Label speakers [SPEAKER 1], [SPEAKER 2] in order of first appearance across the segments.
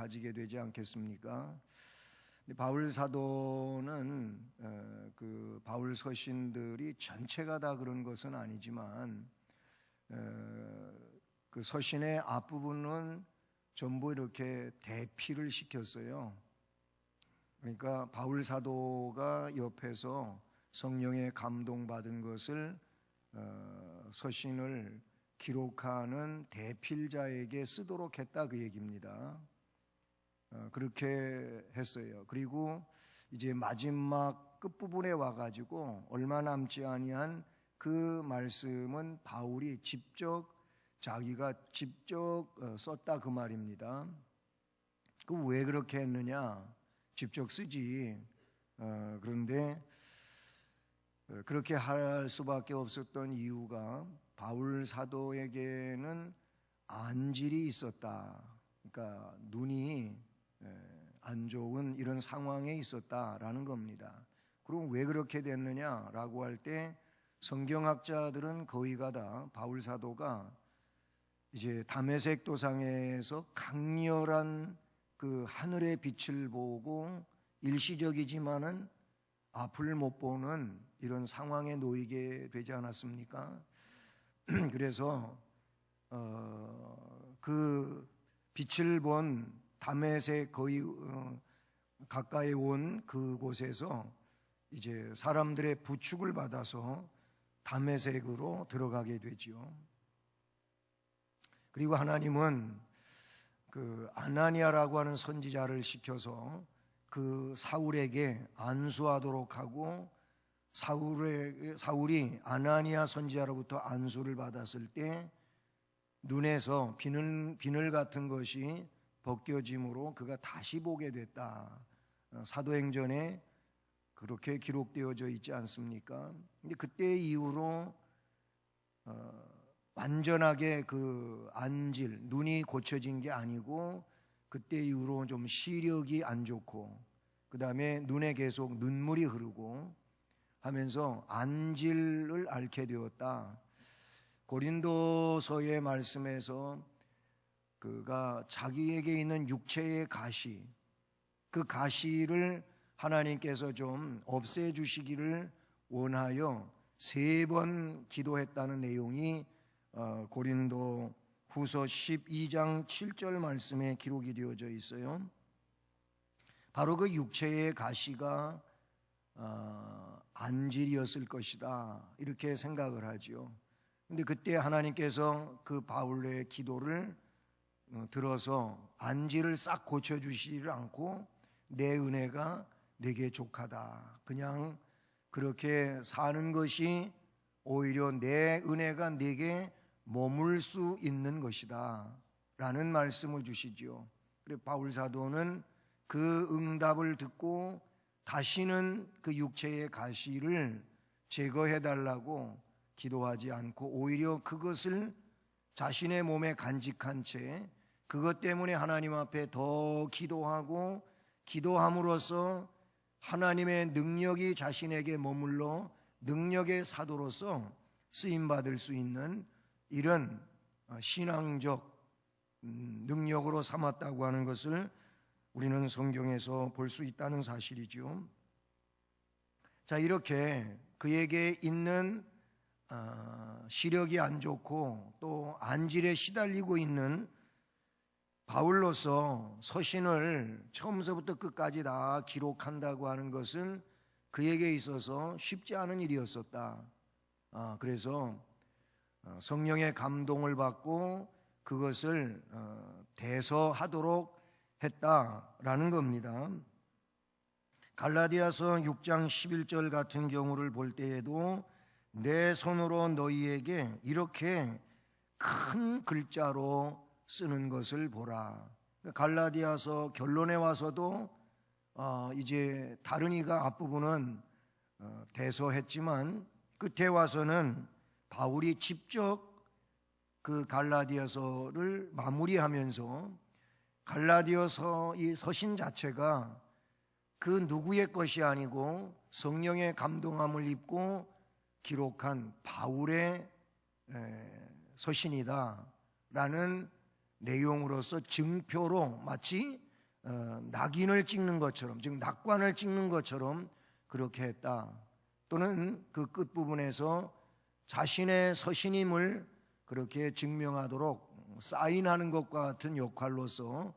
[SPEAKER 1] 가지게 되지 않겠습니까? 바울 사도는 그 바울 서신들이 전체가 다 그런 것은 아니지만 그 서신의 앞부분은 전부 이렇게 대피를 시켰어요. 그러니까 바울 사도가 옆에서 성령의 감동받은 것을 서신을 기록하는 대필자에게 쓰도록 했다, 그 얘기입니다. 그렇게 했어요. 그리고 이제 마지막 끝부분에 와가지고 얼마 남지 아니한 그 말씀은 바울이 자기가 직접 썼다, 그 말입니다. 그 왜 그렇게 했느냐? 직접 쓰지. 그런데 그렇게 할 수밖에 없었던 이유가 바울 사도에게는 안질이 있었다. 그러니까 눈이 안 좋은 이런 상황에 있었다라는 겁니다. 그럼 왜 그렇게 됐느냐라고 할 때 성경학자들은 거의가 다 바울 사도가 이제 다메섹 도상에서 강렬한 그 하늘의 빛을 보고 일시적이지만은 앞을 못 보는 이런 상황에 놓이게 되지 않았습니까? 그래서 그 빛을 본 다메섹 거의 가까이 온 그곳에서 이제 사람들의 부축을 받아서 다메섹으로 들어가게 되지요. 그리고 하나님은 그 아나니아라고 하는 선지자를 시켜서 그 사울에게 안수하도록 하고 사울이 아나니아 선지자로부터 안수를 받았을 때 눈에서 비늘 같은 것이 벗겨짐으로 그가 다시 보게 됐다. 사도행전에 그렇게 기록되어져 있지 않습니까? 근데 그때 이후로 완전하게 그 안질, 눈이 고쳐진 게 아니고 그때 이후로 좀 시력이 안 좋고 그 다음에 눈에 계속 눈물이 흐르고 하면서 안질을 앓게 되었다. 고린도서의 말씀에서 그가 자기에게 있는 육체의 가시, 그 가시를 하나님께서 좀 없애주시기를 원하여 3번 기도했다는 내용이 고린도 후서 12장 7절 말씀에 기록이 되어져 있어요. 바로 그 육체의 가시가 안질이었을 것이다, 이렇게 생각을 하죠. 근데 그때 하나님께서 그 바울의 기도를 들어서 안질을 싹 고쳐주시지를 않고 내 은혜가 내게 족하다, 그냥 그렇게 사는 것이 오히려 내 은혜가 내게 머물 수 있는 것이다 라는 말씀을 주시죠. 그래서 바울 사도는 그 응답을 듣고 다시는 그 육체의 가시를 제거해 달라고 기도하지 않고 오히려 그것을 자신의 몸에 간직한 채 그것 때문에 하나님 앞에 더 기도하고 기도함으로써 하나님의 능력이 자신에게 머물러 능력의 사도로서 쓰임받을 수 있는 이런 신앙적 능력으로 삼았다고 하는 것을 우리는 성경에서 볼 수 있다는 사실이죠. 자, 이렇게 그에게 있는 시력이 안 좋고 또 안질에 시달리고 있는 바울로서 서신을 처음서부터 끝까지 다 기록한다고 하는 것은 그에게 있어서 쉽지 않은 일이었었다. 그래서 성령의 감동을 받고 그것을 대서하도록 했다라는 겁니다. 갈라디아서 6장 11절 같은 경우를 볼 때에도 내 손으로 너희에게 이렇게 큰 글자로 쓰는 것을 보라. 갈라디아서 결론에 와서도 이제 다른 이가 앞부분은 대서했지만 끝에 와서는 바울이 직접 그 갈라디아서를 마무리하면서 갈라디아서 이 서신 자체가 그 누구의 것이 아니고 성령의 감동함을 입고 기록한 바울의 서신이다 라는 내용으로서 증표로 마치 낙인을 찍는 것처럼, 즉 낙관을 찍는 것처럼 그렇게 했다. 또는 그 끝부분에서 자신의 서신임을 그렇게 증명하도록 사인하는 것과 같은 역할로서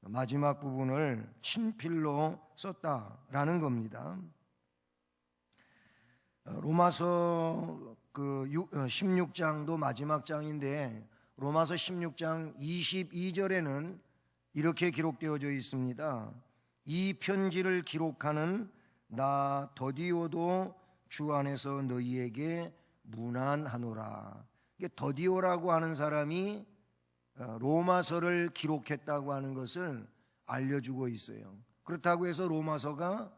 [SPEAKER 1] 마지막 부분을 친필로 썼다라는 겁니다. 로마서 16장도 마지막 장인데 로마서 16장 22절에는 이렇게 기록되어져 있습니다. 이 편지를 기록하는 나 더디오도 주 안에서 너희에게 문안하노라. 이게 더디오라고 하는 사람이 로마서를 기록했다고 하는 것을 알려주고 있어요. 그렇다고 해서 로마서가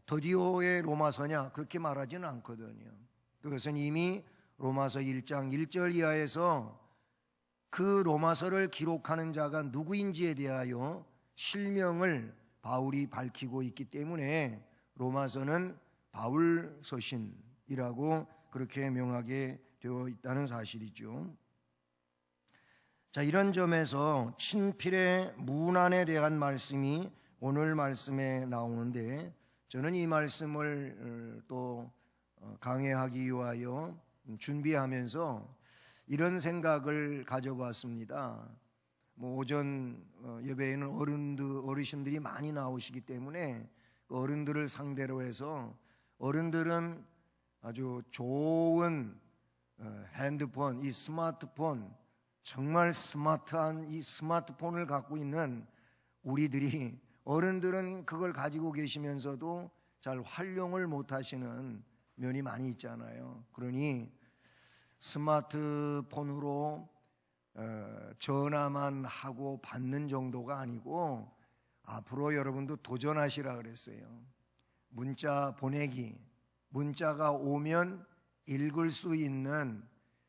[SPEAKER 1] 더디오의 로마서냐 그렇게 말하지는 않거든요. 그것은 이미 로마서 1장 1절 이하에서 그 로마서를 기록하는 자가 누구인지에 대하여 실명을 바울이 밝히고 있기 때문에 로마서는 바울 서신이라고 그렇게 명하게 되어 있다는 사실이죠. 자, 이런 점에서 친필의 문안에 대한 말씀이 오늘 말씀에 나오는데 저는 이 말씀을 또 강해하기 위하여 준비하면서 이런 생각을 가져봤습니다. 오전 예배에는 어르신들이 많이 나오시기 때문에 어른들을 상대로 해서 어른들은 아주 좋은 핸드폰, 이 스마트폰, 정말 스마트한 이 스마트폰을 갖고 있는 우리들이 어른들은 그걸 가지고 계시면서도 잘 활용을 못 하시는 면이 많이 있잖아요. 그러니 스마트폰으로 전화만 하고 받는 정도가 아니고 앞으로 여러분도 도전하시라 그랬어요. 문자 보내기, 문자가 오면 읽을 수 있는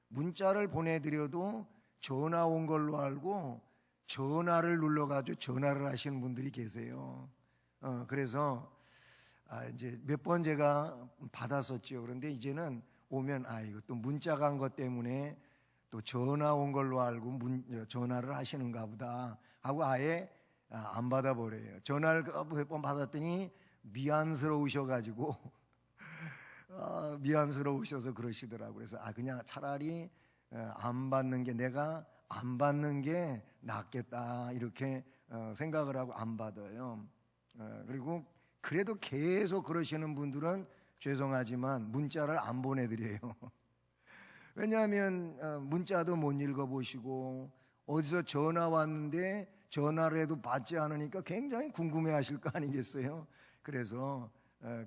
[SPEAKER 1] 문자를 보내드려도 전화 온 걸로 알고 전화를 눌러가지고 전화를 하시는 분들이 계세요. 그래서 이제 몇 번 제가 받았었죠. 그런데 이제는 오면 이거 또 문자가 한 것 때문에 또 전화 온 걸로 알고 전화를 하시는가 보다 하고 아예 안 받아버려요. 전화를 몇 번 받았더니 미안스러우셔가지고 미안스러우셔서 그러시더라고요. 그래서 그냥 차라리 안 받는 게 내가 안 받는 게 낫겠다 이렇게 생각을 하고 안 받아요. 그리고 그래도 계속 그러시는 분들은 죄송하지만 문자를 안 보내드려요. 왜냐하면 문자도 못 읽어보시고 어디서 전화 왔는데 전화를 해도 받지 않으니까 굉장히 궁금해하실 거 아니겠어요? 그래서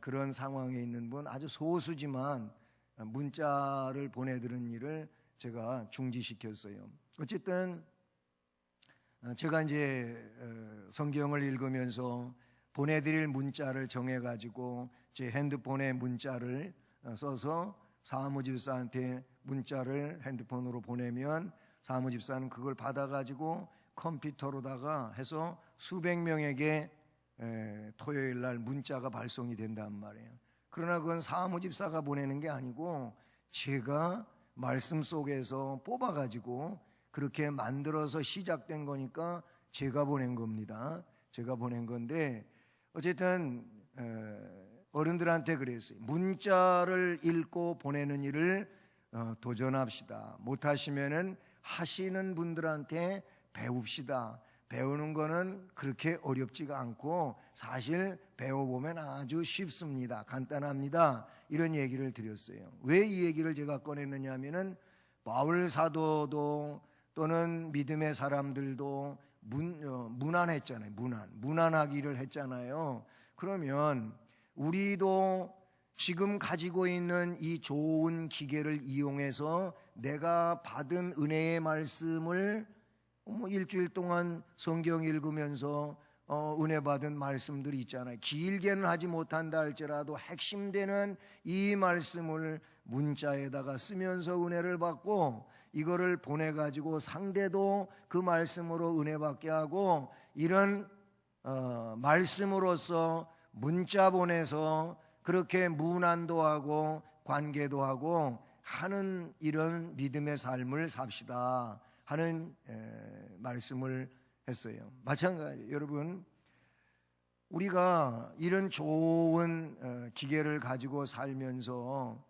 [SPEAKER 1] 그런 상황에 있는 분 아주 소수지만 문자를 보내드리는 일을 제가 중지시켰어요. 어쨌든 제가 이제 성경을 읽으면서 보내드릴 문자를 정해가지고 제 핸드폰에 문자를 써서 사무집사한테 문자를 핸드폰으로 보내면 사무집사는 그걸 받아가지고 컴퓨터로다가 해서 수백 명에게 토요일 날 문자가 발송이 된단 말이에요. 그러나 그건 사무집사가 보내는 게 아니고 제가 말씀 속에서 뽑아가지고 그렇게 만들어서 시작된 거니까 제가 보낸 겁니다. 제가 보낸 건데 어쨌든 어른들한테 그랬어요. 문자를 읽고 보내는 일을 도전합시다. 못하시면은 하시는 분들한테 배웁시다. 배우는 거는 그렇게 어렵지가 않고 사실 배워보면 아주 쉽습니다. 간단합니다. 이런 얘기를 드렸어요. 왜 이 얘기를 제가 꺼냈느냐 하면은 바울 사도도 또는 믿음의 사람들도 문안했잖아요. 문안하기를 했잖아요. 그러면 우리도 지금 가지고 있는 이 좋은 기계를 이용해서 내가 받은 은혜의 말씀을 일주일 동안 성경 읽으면서 은혜 받은 말씀들이 있잖아요. 길게는 하지 못한다 할지라도 핵심되는 이 말씀을 문자에다가 쓰면서 은혜를 받고 이거를 보내가지고 상대도 그 말씀으로 은혜 받게 하고 이런 말씀으로서 문자 보내서 그렇게 문안도 하고 관계도 하고 하는 이런 믿음의 삶을 삽시다 하는 말씀을 했어요. 마찬가지 여러분, 우리가 이런 좋은 기계를 가지고 살면서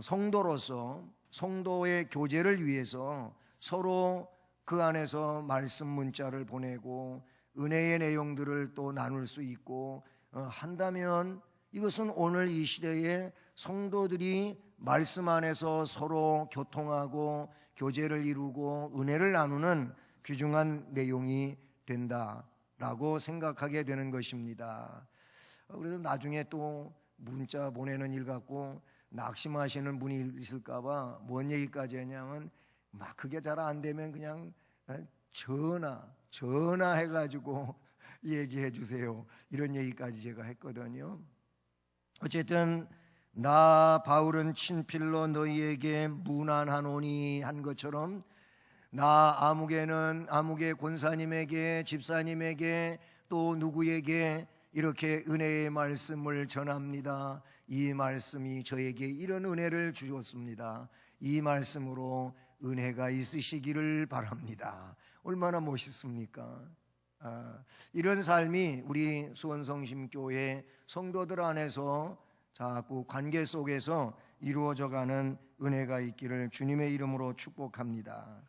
[SPEAKER 1] 성도로서 성도의 교제를 위해서 서로 그 안에서 말씀 문자를 보내고 은혜의 내용들을 또 나눌 수 있고 한다면, 이것은 오늘 이 시대에 성도들이 말씀 안에서 서로 교통하고 교제를 이루고 은혜를 나누는 귀중한 내용이 된다라고 생각하게 되는 것입니다. 그래서 나중에 또 문자 보내는 일 갖고 낙심하시는 분이 있을까봐 뭔 얘기까지 했냐면, 막 그게 잘 안 되면 그냥 전화해가지고 얘기해 주세요, 이런 얘기까지 제가 했거든요. 어쨌든 나 바울은 친필로 너희에게 문안하노니 한 것처럼, 나 아무개 권사님에게, 집사님에게, 또 누구에게 이렇게 은혜의 말씀을 전합니다. 이 말씀이 저에게 이런 은혜를 주셨습니다. 이 말씀으로 은혜가 있으시기를 바랍니다. 얼마나 멋있습니까? 이런 삶이 우리 수원성심교회 성도들 안에서 자꾸 관계 속에서 이루어져가는 은혜가 있기를 주님의 이름으로 축복합니다.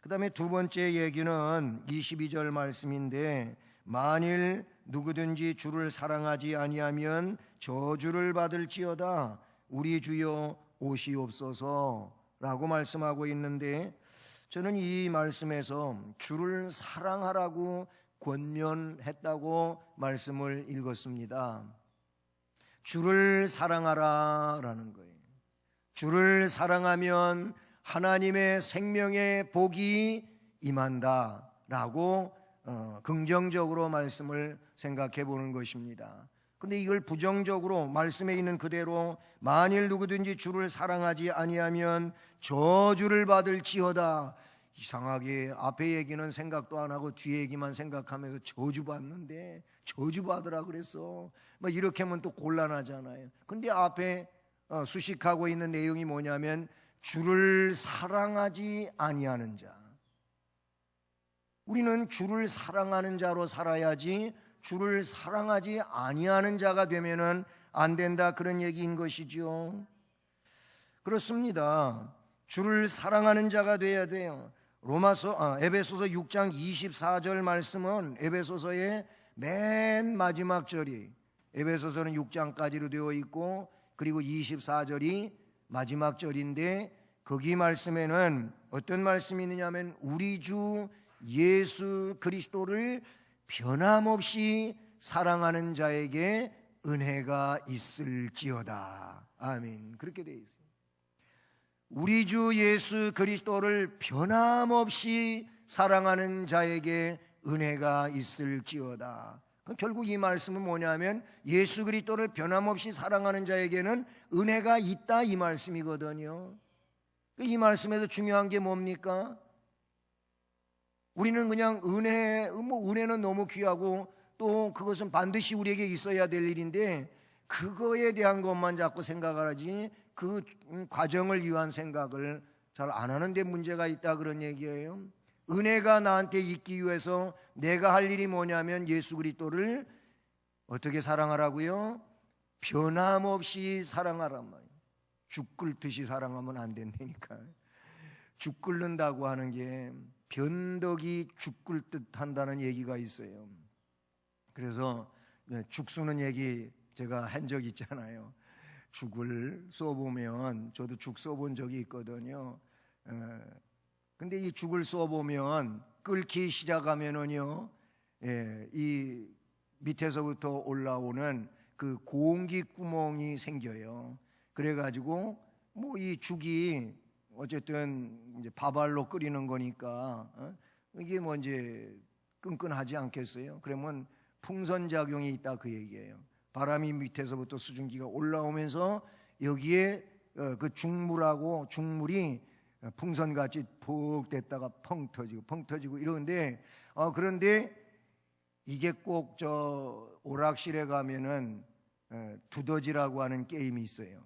[SPEAKER 1] 그 다음에 두 번째 얘기는 22절 말씀인데, 만일 누구든지 주를 사랑하지 아니하면 저주를 받을지어다. 우리 주여 오시옵소서 라고 말씀하고 있는데, 저는 이 말씀에서 주를 사랑하라고 권면했다고 말씀을 읽었습니다. 주를 사랑하라라는 거예요. 주를 사랑하면 하나님의 생명의 복이 임한다라고 긍정적으로 말씀을 생각해 보는 것입니다. 근데 이걸 부정적으로 말씀에 있는 그대로, 만일 누구든지 주를 사랑하지 아니하면 저주를 받을지어다. 이상하게 앞에 얘기는 생각도 안 하고 뒤에 얘기만 생각하면서 저주받는데, 저주받으라 그랬어, 뭐 이렇게 하면 또 곤란하잖아요. 근데 앞에 수식하고 있는 내용이 뭐냐면, 주를 사랑하지 아니하는 자. 우리는 주를 사랑하는 자로 살아야지, 주를 사랑하지 아니하는 자가 되면은 안 된다, 그런 얘기인 것이죠. 그렇습니다. 주를 사랑하는 자가 돼야 돼요. 에베소서 6장 24절 말씀은 에베소서의 맨 마지막 절이, 에베소서는 6장까지로 되어 있고, 그리고 24절이 마지막 절인데, 거기 말씀에는 어떤 말씀이 있느냐면, 우리 주 예수 그리스도를 변함없이 사랑하는 자에게 은혜가 있을지어다. 아멘. 그렇게 되어 있어요. 우리 주 예수 그리스도를 변함없이 사랑하는 자에게 은혜가 있을지어다. 결국 이 말씀은 뭐냐면, 예수 그리스도를 변함없이 사랑하는 자에게는 은혜가 있다, 이 말씀이거든요. 이 말씀에서 중요한 게 뭡니까? 우리는 그냥 은혜는 너무 귀하고 또 그것은 반드시 우리에게 있어야 될 일인데, 그거에 대한 것만 자꾸 생각을 하지 그 과정을 위한 생각을 잘 안 하는 데 문제가 있다, 그런 얘기예요. 은혜가 나한테 있기 위해서 내가 할 일이 뭐냐면, 예수 그리스도를 어떻게 사랑하라고요? 변함없이 사랑하란 말이에요. 죽 끓듯이 사랑하면 안 된다니까. 죽 끓는다고 하는 게 변덕이 죽 끓듯 한다는 얘기가 있어요. 그래서 죽 쏘는 얘기 제가 한 적 있잖아요. 죽을 쏘보면, 저도 죽 쏘본 적이 있거든요. 근데 이 죽을 쏘보면 끓기 시작하면은요, 이 밑에서부터 올라오는 그 공기 구멍이 생겨요. 그래가지고 뭐 이 죽이 어쨌든 이제 밥알로 끓이는 거니까 이게 뭐 이제 끈끈하지 않겠어요? 그러면 풍선 작용이 있다, 그 얘기예요. 바람이 밑에서부터 수증기가 올라오면서 여기에 그 죽물이 풍선같이 푹 됐다가 펑 터지고 이러는데, 그런데 이게 꼭 저 오락실에 가면은 두더지라고 하는 게임이 있어요.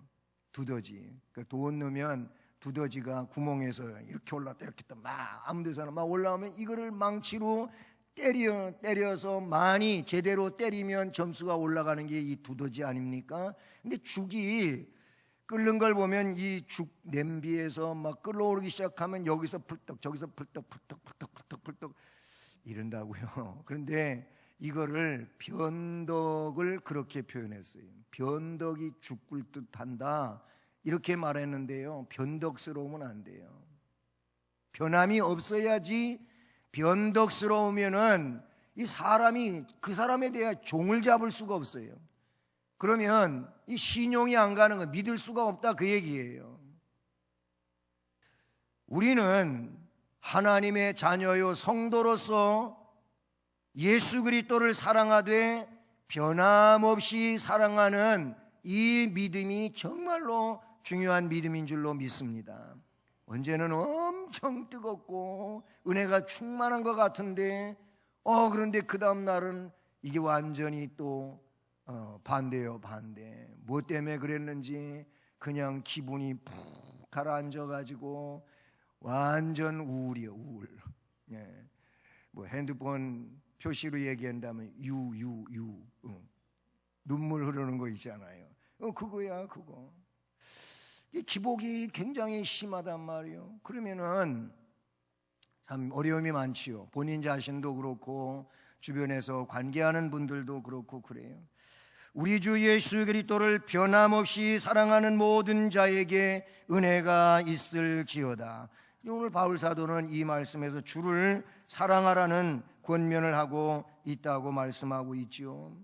[SPEAKER 1] 두더지. 그러니까 돈 넣으면 두더지가 구멍에서 이렇게 올라왔다 이렇게 또 막 아무 데서나 막 올라오면 이거를 망치로 때려서 많이 제대로 때리면 점수가 올라가는 게 이 두더지 아닙니까? 근데 죽이 끓는 걸 보면 이 죽 냄비에서 막 끓어오르기 시작하면 여기서 풀떡 저기서 풀떡 이런다고요. 그런데 이거를 변덕을 그렇게 표현했어요. 변덕이 죽 끓듯 한다 이렇게 말했는데요, 변덕스러우면 안 돼요. 변함이 없어야지. 변덕스러우면은 이 사람이 그 사람에 대해 종을 잡을 수가 없어요. 그러면 이 신용이 안 가는 거, 믿을 수가 없다 그 얘기예요. 우리는 하나님의 자녀요 성도로서 예수 그리스도를 사랑하되 변함없이 사랑하는 이 믿음이 정말로 중요한 믿음인 줄로 믿습니다. 언제는 엄청 뜨겁고 은혜가 충만한 것 같은데 그런데 그 다음 날은 이게 완전히 또 반대요. 반대. 뭐 때문에 그랬는지 그냥 기분이 푹 가라앉아 가지고 완전 우울이에요. 우울. 예. 뭐 핸드폰 표시로 얘기한다면 눈물 흐르는 거 있잖아요. 그거야 그거. 기복이 굉장히 심하단 말이에요. 그러면은 참 어려움이 많지요. 본인 자신도 그렇고 주변에서 관계하는 분들도 그렇고 그래요. 우리 주 예수 그리스도를 변함없이 사랑하는 모든 자에게 은혜가 있을지어다. 오늘 바울 사도는 이 말씀에서 주를 사랑하라는 권면을 하고 있다고 말씀하고 있지요.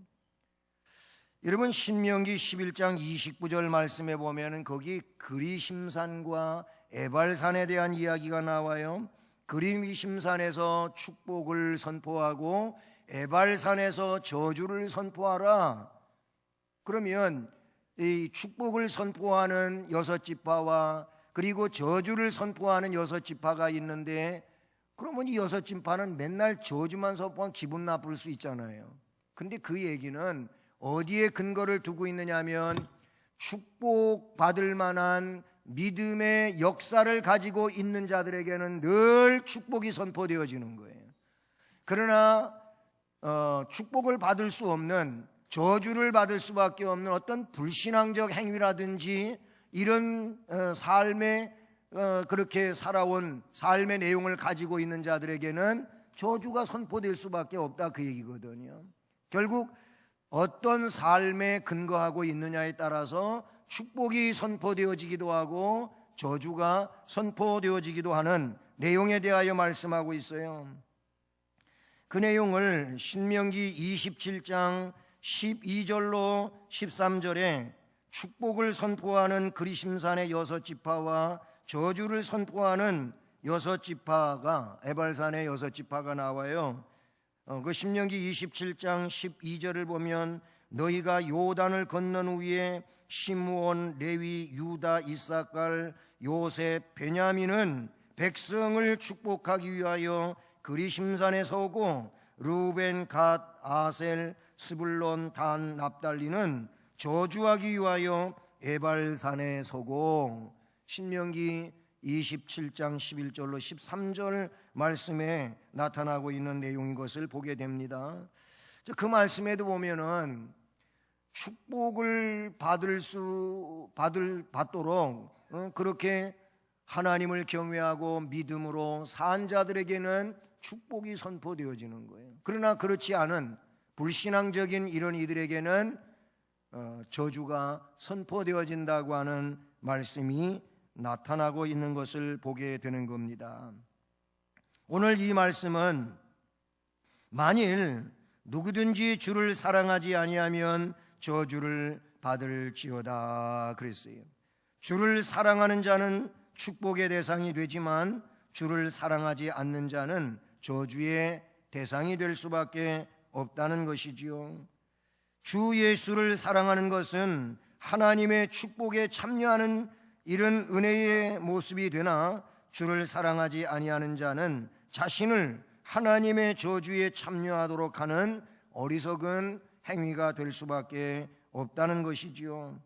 [SPEAKER 1] 여러분 신명기 11장 29절 말씀에 보면은 거기 그리심산과 에발산에 대한 이야기가 나와요. 그리심산에서 축복을 선포하고 에발산에서 저주를 선포하라. 그러면 이 축복을 선포하는 6지파와 그리고 저주를 선포하는 6지파가 있는데, 그러면 이 6지파는 맨날 저주만 선포하면 기분 나쁠 수 있잖아요. 근데 그 얘기는 어디에 근거를 두고 있느냐면 축복받을 만한 믿음의 역사를 가지고 있는 자들에게는 늘 축복이 선포되어지는 거예요. 그러나 축복을 받을 수 없는, 저주를 받을 수밖에 없는 어떤 불신앙적 행위라든지 이런 삶의 그렇게 살아온 삶의 내용을 가지고 있는 자들에게는 저주가 선포될 수밖에 없다 그 얘기거든요. 결국 어떤 삶에 근거하고 있느냐에 따라서 축복이 선포되어지기도 하고 저주가 선포되어지기도 하는 내용에 대하여 말씀하고 있어요. 그 내용을 신명기 27장 12절로 13절에 축복을 선포하는 그리심산의 6지파와 저주를 선포하는 6지파가, 에발산의 6지파가 나와요. 그 신명기 27장 12절을 보면 너희가 요단을 건넌 후에 시므온, 레위, 유다, 이삭갈, 요셉, 베냐민은 백성을 축복하기 위하여 그리심산에 서고 르우벤, 갓, 아셀, 스불론, 단, 납달리는 저주하기 위하여 에발산에 서고, 신명기 27장 11절로 13절 말씀에 나타나고 있는 내용인 것을 보게 됩니다. 그 말씀에도 보면은 축복을 받도록 그렇게 하나님을 경외하고 믿음으로 산 자들에게는 축복이 선포되어지는 거예요. 그러나 그렇지 않은 불신앙적인 이런 이들에게는 저주가 선포되어진다고 하는 말씀이 나타나고 있는 것을 보게 되는 겁니다. 오늘 이 말씀은 만일 누구든지 주를 사랑하지 아니하면 저주를 받을지어다 그랬어요. 주를 사랑하는 자는 축복의 대상이 되지만 주를 사랑하지 않는 자는 저주의 대상이 될 수밖에 없다는 것이지요. 주 예수를 사랑하는 것은 하나님의 축복에 참여하는 이런 은혜의 모습이 되나, 주를 사랑하지 아니하는 자는 자신을 하나님의 저주에 참여하도록 하는 어리석은 행위가 될 수밖에 없다는 것이지요.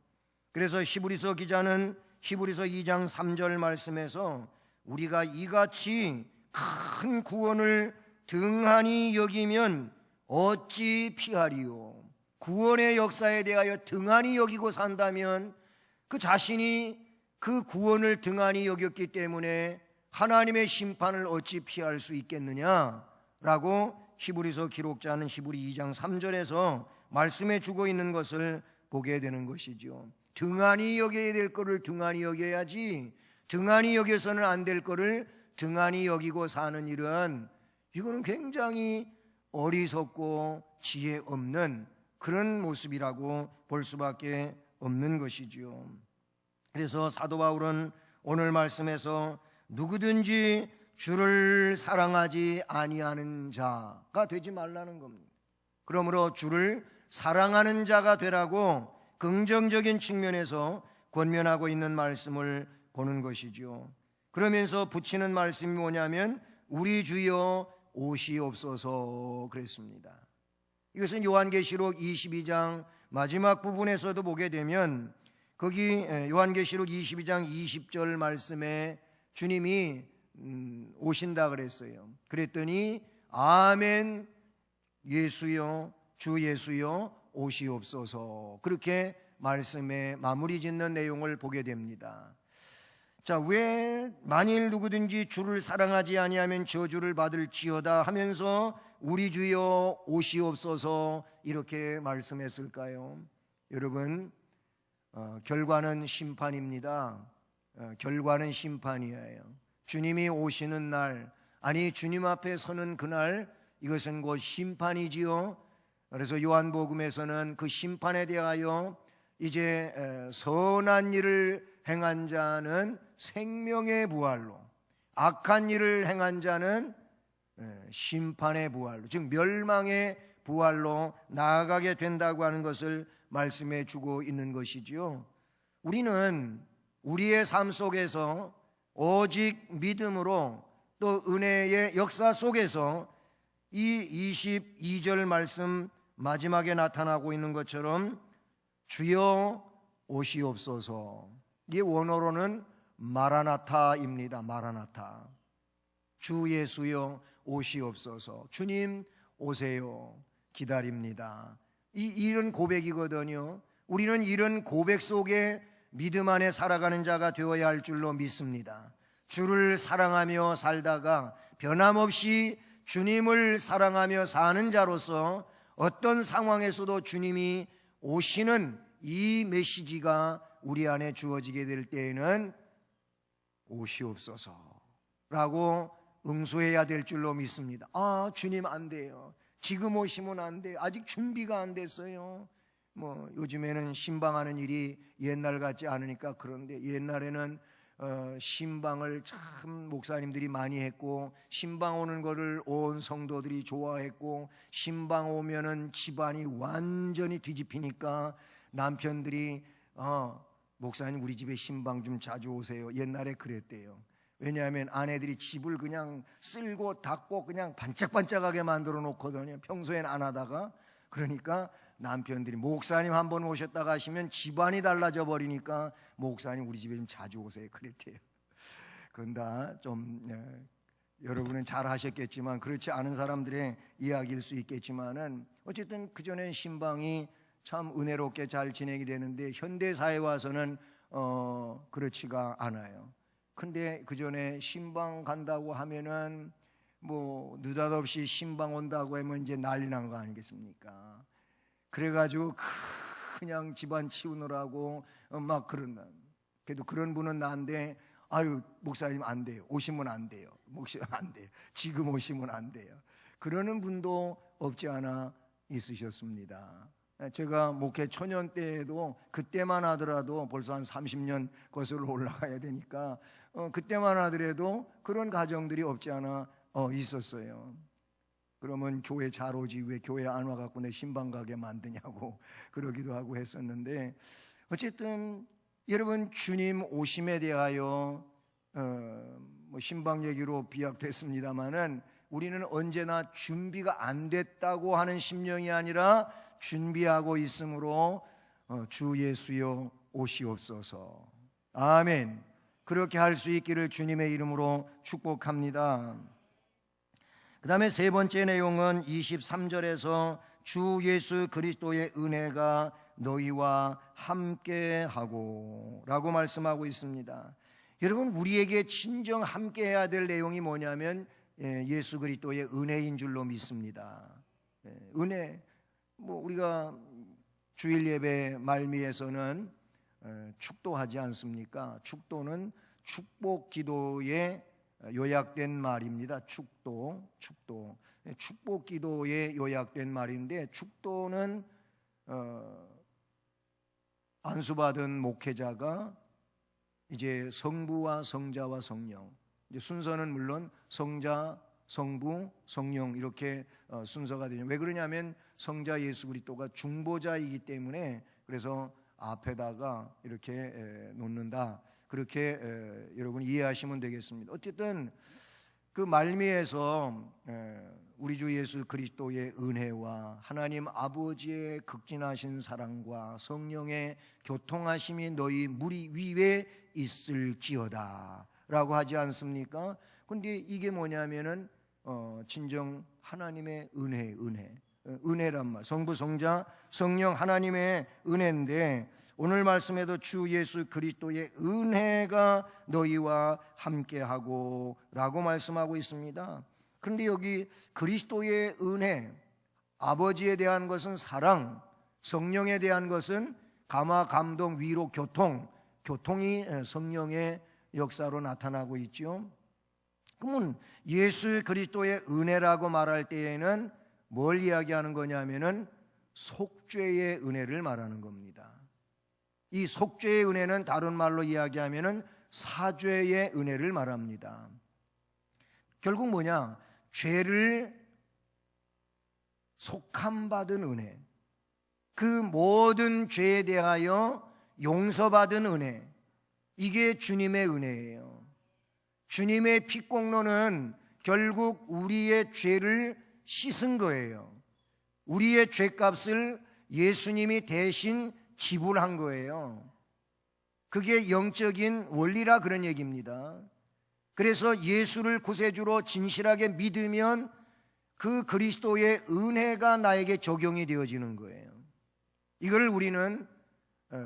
[SPEAKER 1] 그래서 히브리서 기자는 히브리서 2장 3절 말씀에서 우리가 이같이 큰 구원을 등한히 여기면 어찌 피하리요. 구원의 역사에 대하여 등한히 여기고 산다면 그 자신이 그 구원을 등한히 여겼기 때문에 하나님의 심판을 어찌 피할 수 있겠느냐라고 히브리서 기록자는 히브리 2장 3절에서 말씀해 주고 있는 것을 보게 되는 것이죠. 등한히 여겨야 될 거를 등한히 여겨야지, 등한히 여겨서는 안 될 거를 등한히 여기고 사는 일은, 이거는 굉장히 어리석고 지혜 없는 그런 모습이라고 볼 수밖에 없는 것이지요. 그래서 사도 바울은 오늘 말씀에서 누구든지 주를 사랑하지 아니하는 자가 되지 말라는 겁니다. 그러므로 주를 사랑하는 자가 되라고 긍정적인 측면에서 권면하고 있는 말씀을 보는 것이죠. 그러면서 붙이는 말씀이 뭐냐면 우리 주여 오시옵소서 그랬습니다. 이것은 요한계시록 22장 마지막 부분에서도 보게 되면 거기 요한계시록 22장 20절 말씀에 주님이 오신다 그랬어요. 그랬더니 아멘 예수여 주 예수여 오시옵소서, 그렇게 말씀에 마무리 짓는 내용을 보게 됩니다. 자, 왜 만일 누구든지 주를 사랑하지 아니하면 저주를 받을지어다 하면서 우리 주여 오시옵소서 이렇게 말씀했을까요? 여러분, 결과는 심판입니다. 결과는 심판이에요. 주님이 오시는 날, 아니 주님 앞에 서는 그날, 이것은 곧 심판이지요. 그래서 요한복음에서는 그 심판에 대하여 이제 선한 일을 행한 자는 생명의 부활로, 악한 일을 행한 자는 심판의 부활로, 즉 멸망의 부활로 나아가게 된다고 하는 것을 말씀해 주고 있는 것이지요. 우리는 우리의 삶 속에서 오직 믿음으로 또 은혜의 역사 속에서 이 22절 말씀 마지막에 나타나고 있는 것처럼 주여 오시옵소서, 이게 원어로는 마라나타입니다. 마라나타, 주 예수여 오시옵소서, 주님 오세요, 기다립니다. 이런 고백이거든요. 우리는 이런 고백 속에 믿음 안에 살아가는 자가 되어야 할 줄로 믿습니다. 주를 사랑하며 살다가 변함없이 주님을 사랑하며 사는 자로서 어떤 상황에서도 주님이 오시는 이 메시지가 우리 안에 주어지게 될 때에는 오시옵소서라고 응수해야 될 줄로 믿습니다. 아, 주님 안 돼요. 지금 오시면 안 돼요. 아직 준비가 안 됐어요. 요즘에는 신방하는 일이 옛날 같지 않으니까 그런데, 옛날에는 신방을 참 목사님들이 많이 했고, 신방 오는 거를 온 성도들이 좋아했고, 신방 오면은 집안이 완전히 뒤집히니까 남편들이 목사님 우리 집에 신방 좀 자주 오세요. 옛날에 그랬대요. 왜냐하면 아내들이 집을 그냥 쓸고 닦고 그냥 반짝반짝하게 만들어 놓거든요. 평소엔 안 하다가. 그러니까 남편들이 목사님 한번 오셨다가 하시면 집안이 달라져 버리니까 목사님 우리 집에 좀 자주 오세요 그랬대요. 그건 다 좀 여러분은 잘 하셨겠지만 그렇지 않은 사람들의 이야기일 수 있겠지만은, 어쨌든 그전엔 신방이 참 은혜롭게 잘 진행이 되는데 현대 사회에 와서는 그렇지가 않아요. 근데 그전에 신방 간다고 하면은 느닷없이 신방 온다고 하면 이제 난리 난 거 아니겠습니까? 그래가지고 그냥 집안 치우느라고 막 그런다. 그래도 그런 분은 나한테 아유 목사님 안 돼요. 오시면 안 돼요. 목사님 안 돼요. 지금 오시면 안 돼요. 그러는 분도 없지 않아 있으셨습니다. 제가 목회 초년 때에도 그때만 하더라도 벌써 한 30년 거슬러 올라가야 되니까 그때만 하더라도 그런 가정들이 없지 않아 있었어요. 그러면 교회 잘 오지 왜 교회 안 와갖고 내 신방 가게 만드냐고 그러기도 하고 했었는데, 어쨌든 여러분 주님 오심에 대하여 신방 얘기로 비약됐습니다마는 우리는 언제나 준비가 안 됐다고 하는 심령이 아니라 준비하고 있으므로 주 예수여 오시옵소서. 아멘. 그렇게 할 수 있기를 주님의 이름으로 축복합니다. 그 다음에 세 번째 내용은 23절에서 주 예수 그리스도의 은혜가 너희와 함께하고 라고 말씀하고 있습니다. 여러분, 우리에게 진정 함께해야 될 내용이 뭐냐면 예수 그리스도의 은혜인 줄로 믿습니다. 은혜, 우리가 주일 예배 말미에서는 축도하지 않습니까? 축도는 축복 기도에 요약된 말입니다. 축복 기도에 요약된 말인데, 축도는 안수받은 목회자가 이제 성부와 성자와 성령, 이제 순서는 물론 성자, 성부, 성령 이렇게 순서가 되죠. 왜 그러냐면 성자 예수 그리스도가 중보자이기 때문에, 그래서 앞에다가 이렇게 놓는다, 그렇게 여러분 이해하시면 되겠습니다. 어쨌든 그 말미에서 우리 주 예수 그리스도의 은혜와 하나님 아버지의 극진하신 사랑과 성령의 교통하심이 너희 무리 위에 있을지어다 라고 하지 않습니까? 근데 이게 뭐냐면은 진정 하나님의 은혜란 말, 성부, 성자, 성령 하나님의 은혜인데, 오늘 말씀에도 주 예수 그리스도의 은혜가 너희와 함께하고 라고 말씀하고 있습니다. 그런데 여기 그리스도의 은혜, 아버지에 대한 것은 사랑, 성령에 대한 것은 감화, 감동, 위로, 교통이 성령의 역사로 나타나고 있죠. 그러면 예수 그리스도의 은혜라고 말할 때에는 뭘 이야기하는 거냐면은 속죄의 은혜를 말하는 겁니다. 이 속죄의 은혜는 다른 말로 이야기하면은 사죄의 은혜를 말합니다. 결국 뭐냐? 죄를 속함받은 은혜, 그 모든 죄에 대하여 용서받은 은혜, 이게 주님의 은혜예요. 주님의 피공로는 결국 우리의 죄를 씻은 거예요. 우리의 죄값을 예수님이 대신 지불한 거예요. 그게 영적인 원리라 그런 얘기입니다. 그래서 예수를 구세주로 진실하게 믿으면 그 그리스도의 은혜가 나에게 적용이 되어지는 거예요. 이걸 우리는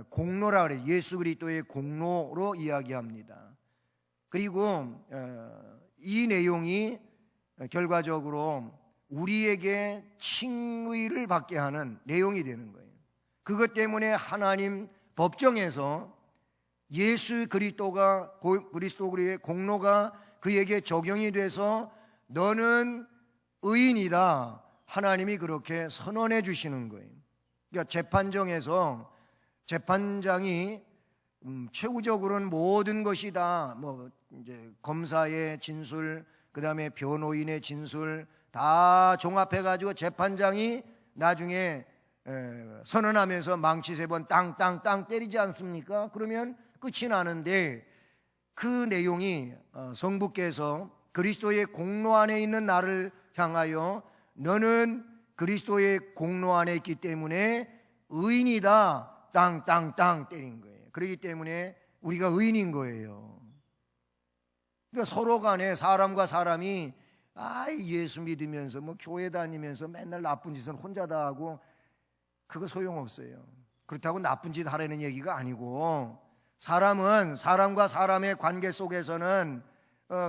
[SPEAKER 1] 공로라 그래요. 예수 그리스도의 공로로 이야기합니다. 그리고 이 내용이 결과적으로 우리에게 칭의를 받게 하는 내용이 되는 거예요. 그것 때문에 하나님 법정에서 예수 그리스도의 공로가 그에게 적용이 돼서 너는 의인이다, 하나님이 그렇게 선언해 주시는 거예요. 그러니까 재판정에서 재판장이 최후적으로는 모든 것이 다 이제 검사의 진술, 그 다음에 변호인의 진술 다 종합해 가지고 재판장이 나중에 선언하면서 망치 3번 땅 때리지 않습니까? 그러면 끝이 나는데, 그 내용이 성부께서 그리스도의 공로 안에 있는 나를 향하여 너는 그리스도의 공로 안에 있기 때문에 의인이다, 땅 때린 거예요. 그렇기 때문에 우리가 의인인 거예요. 그러니까 서로 간에 사람과 사람이 예수 믿으면서 교회 다니면서 맨날 나쁜 짓은 혼자 다 하고, 그거 소용없어요. 그렇다고 나쁜 짓 하라는 얘기가 아니고, 사람은 사람과 사람의 관계 속에서는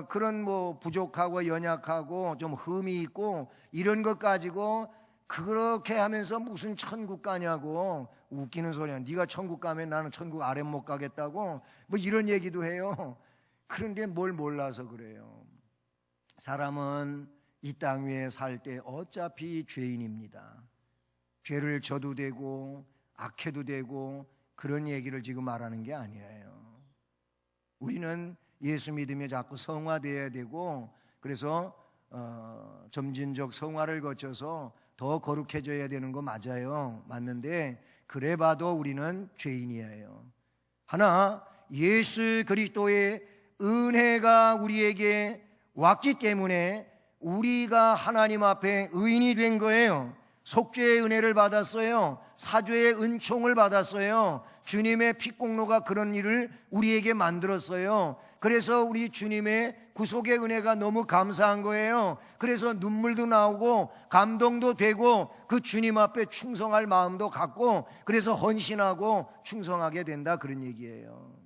[SPEAKER 1] 그런 부족하고 연약하고 좀 흠이 있고 이런 것 가지고 그렇게 하면서 무슨 천국 가냐고 웃기는 소리야. 네가 천국 가면 나는 천국 아래 못 가겠다고 이런 얘기도 해요. 그런데 뭘 몰라서 그래요. 사람은 이 땅 위에 살 때 어차피 죄인입니다. 죄를 져도 되고 악해도 되고 그런 얘기를 지금 말하는 게 아니에요. 우리는 예수 믿으며 자꾸 성화되어야 되고, 그래서 점진적 성화를 거쳐서 더 거룩해져야 되는 거 맞아요. 맞는데 그래 봐도 우리는 죄인이에요. 하나, 예수 그리스도의 은혜가 우리에게 왔기 때문에 우리가 하나님 앞에 의인이 된 거예요. 속죄의 은혜를 받았어요. 사죄의 은총을 받았어요. 주님의 피공로가 그런 일을 우리에게 만들었어요. 그래서 우리 주님의 구속의 은혜가 너무 감사한 거예요. 그래서 눈물도 나오고 감동도 되고 그 주님 앞에 충성할 마음도 갖고 그래서 헌신하고 충성하게 된다, 그런 얘기예요.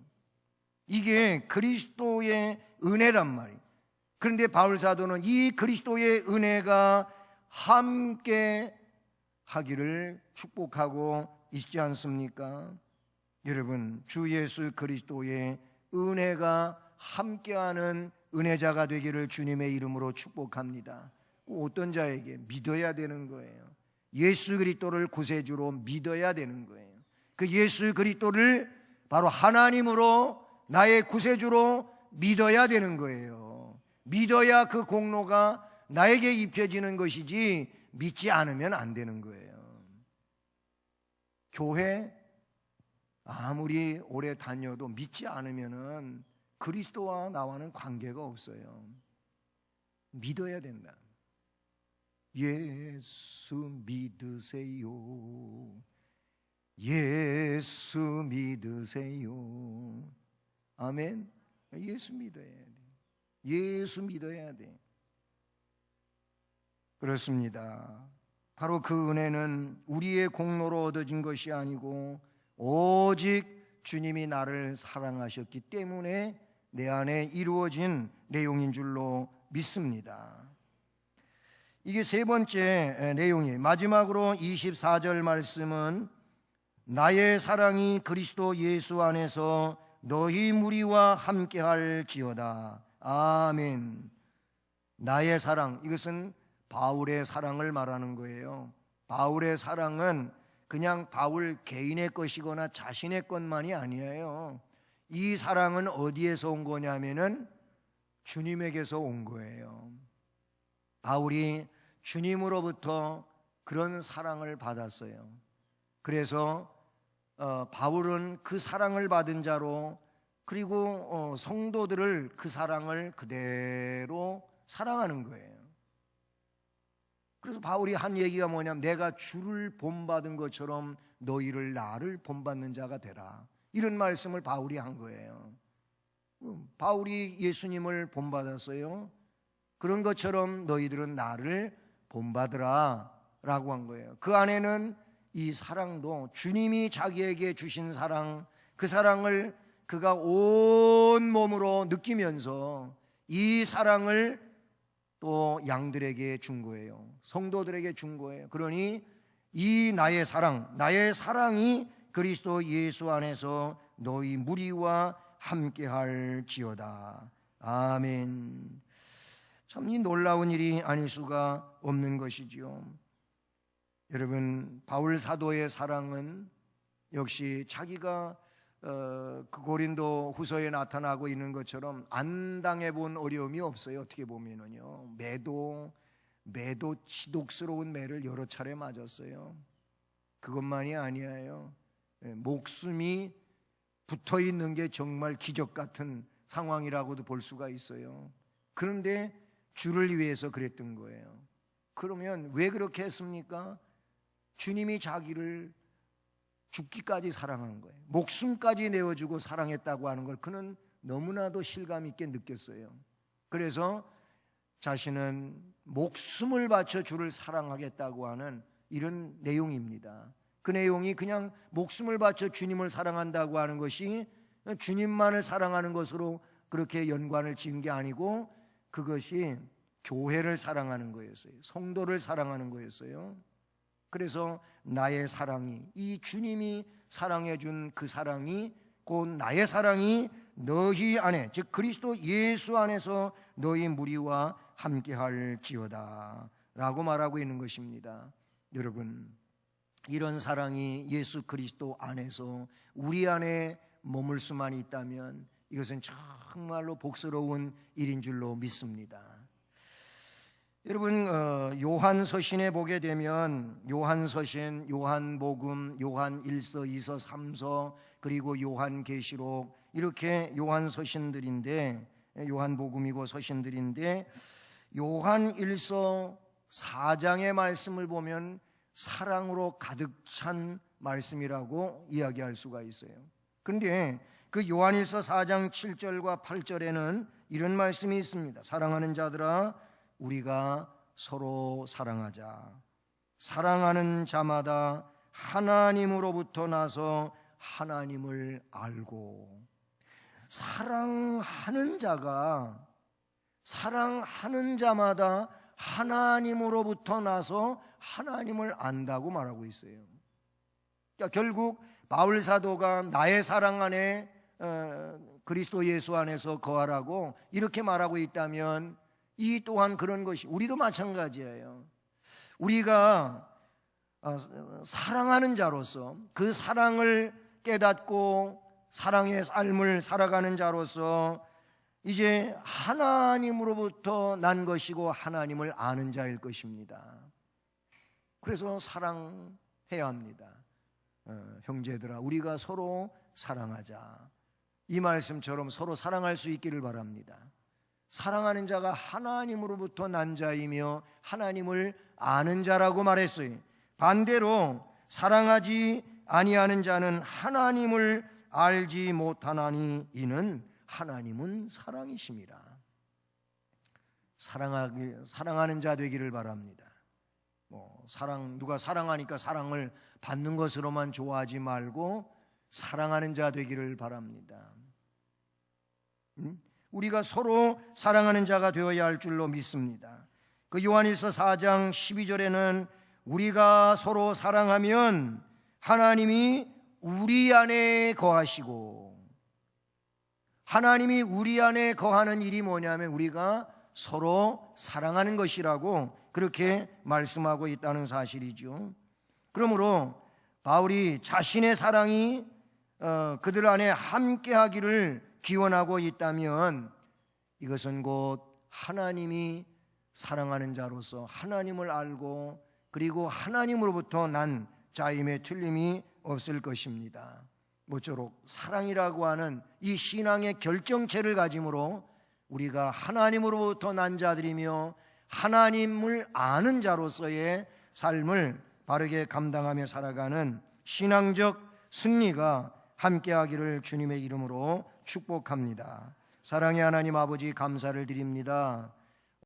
[SPEAKER 1] 이게 그리스도의 은혜란 말이에요. 그런데 바울 사도는 이 그리스도의 은혜가 함께 하기를 축복하고 있지 않습니까? 여러분, 주 예수 그리스도의 은혜가 함께하는 은혜자가 되기를 주님의 이름으로 축복합니다. 어떤 자에게? 믿어야 되는 거예요. 예수 그리스도를 구세주로 믿어야 되는 거예요. 그 예수 그리스도를 바로 하나님으로 나의 구세주로 믿어야 되는 거예요. 믿어야 그 공로가 나에게 입혀지는 것이지 믿지 않으면 안 되는 거예요. 교회 아무리 오래 다녀도 믿지 않으면은 그리스도와 나와는 관계가 없어요. 믿어야 된다. 예수 믿으세요. 예수 믿으세요. 아멘. 예수 믿어야 돼. 예수 믿어야 돼. 그렇습니다. 바로 그 은혜는 우리의 공로로 얻어진 것이 아니고 오직 주님이 나를 사랑하셨기 때문에 내 안에 이루어진 내용인 줄로 믿습니다. 이게 세 번째 내용이에요. 마지막으로 24절 말씀은 나의 사랑이 그리스도 예수 안에서 너희 무리와 함께할지어다. 아멘. 나의 사랑, 이것은 바울의 사랑을 말하는 거예요. 바울의 사랑은 그냥 바울 개인의 것이거나 자신의 것만이 아니에요. 이 사랑은 어디에서 온 거냐면은 주님에게서 온 거예요. 바울이 주님으로부터 그런 사랑을 받았어요. 그래서 바울은 그 사랑을 받은 자로, 그리고 성도들을 그 사랑을 그대로 사랑하는 거예요. 그래서 바울이 한 얘기가 뭐냐면 내가 주를 본받은 것처럼 너희를 나를 본받는 자가 되라, 이런 말씀을 바울이 한 거예요. 바울이 예수님을 본받았어요. 그런 것처럼 너희들은 나를 본받으라 라고 한 거예요. 그 안에는 이 사랑도 주님이 자기에게 주신 사랑, 그 사랑을 그가 온 몸으로 느끼면서 이 사랑을 또 양들에게 준 거예요. 성도들에게 준 거예요. 그러니 이 나의 사랑, 나의 사랑이 그리스도 예수 안에서 너희 무리와 함께할지어다. 아멘. 참 이 놀라운 일이 아닐 수가 없는 것이지요. 여러분, 바울 사도의 사랑은 역시 자기가 그 고린도 후서에 나타나고 있는 것처럼 안 당해본 어려움이 없어요. 어떻게 보면은요, 매도 지독스러운 매를 여러 차례 맞았어요. 그것만이 아니에요. 목숨이 붙어 있는 게 정말 기적 같은 상황이라고도 볼 수가 있어요. 그런데 주를 위해서 그랬던 거예요. 그러면 왜 그렇게 했습니까? 주님이 자기를 죽기까지 사랑한 거예요. 목숨까지 내어주고 사랑했다고 하는 걸 그는 너무나도 실감 있게 느꼈어요. 그래서 자신은 목숨을 바쳐 주를 사랑하겠다고 하는 이런 내용입니다. 그 내용이 그냥 목숨을 바쳐 주님을 사랑한다고 하는 것이 주님만을 사랑하는 것으로 그렇게 연관을 지은 게 아니고 그것이 교회를 사랑하는 거였어요. 성도를 사랑하는 거였어요. 그래서 나의 사랑이, 이 주님이 사랑해 준 그 사랑이 곧 나의 사랑이 너희 안에, 즉 그리스도 예수 안에서 너희 무리와 함께할지어다 라고 말하고 있는 것입니다. 여러분, 이런 사랑이 예수 그리스도 안에서 우리 안에 머물 수만 있다면 이것은 정말로 복스러운 일인 줄로 믿습니다. 여러분, 요한서신에 보게 되면 요한서신, 요한복음, 요한 1서, 2서, 3서, 그리고 요한계시록, 이렇게 요한서신들인데, 요한복음이고 서신들인데, 요한 1서 4장의 말씀을 보면 사랑으로 가득 찬 말씀이라고 이야기할 수가 있어요. 그런데 그 요한일서 4장 7절과 8절에는 이런 말씀이 있습니다. 사랑하는 자들아, 우리가 서로 사랑하자. 사랑하는 자마다 하나님으로부터 나서 하나님을 알고. 사랑하는 자마다 하나님으로부터 나서 하나님을 안다고 말하고 있어요. 그러니까 결국 바울 사도가 나의 사랑 안에 그리스도 예수 안에서 거하라고 이렇게 말하고 있다면, 이 또한 그런 것이 우리도 마찬가지예요. 우리가 사랑하는 자로서 그 사랑을 깨닫고 사랑의 삶을 살아가는 자로서 이제 하나님으로부터 난 것이고 하나님을 아는 자일 것입니다. 그래서 사랑해야 합니다. 형제들아, 우리가 서로 사랑하자. 이 말씀처럼 서로 사랑할 수 있기를 바랍니다. 사랑하는 자가 하나님으로부터 난 자이며 하나님을 아는 자라고 말했어요. 반대로 사랑하지 아니하는 자는 하나님을 알지 못하나니 이는 하나님은 사랑이심이라. 사랑하는 자 되기를 바랍니다. 누가 사랑하니까 사랑을 받는 것으로만 좋아하지 말고 사랑하는 자 되기를 바랍니다. 우리가 서로 사랑하는 자가 되어야 할 줄로 믿습니다. 그 요한일서 4장 12절에는 우리가 서로 사랑하면 하나님이 우리 안에 거하시고, 하나님이 우리 안에 거하는 일이 뭐냐면 우리가 서로 사랑하는 것이라고 그렇게 말씀하고 있다는 사실이죠. 그러므로 바울이 자신의 사랑이 그들 안에 함께하기를 기원하고 있다면 이것은 곧 하나님이 사랑하는 자로서 하나님을 알고 그리고 하나님으로부터 난 자임에 틀림이 없을 것입니다. 모쪼록 사랑이라고 하는 이 신앙의 결정체를 가짐으로 우리가 하나님으로부터 난 자들이며 하나님을 아는 자로서의 삶을 바르게 감당하며 살아가는 신앙적 승리가 함께하기를 주님의 이름으로 축복합니다. 사랑의 하나님 아버지, 감사를 드립니다.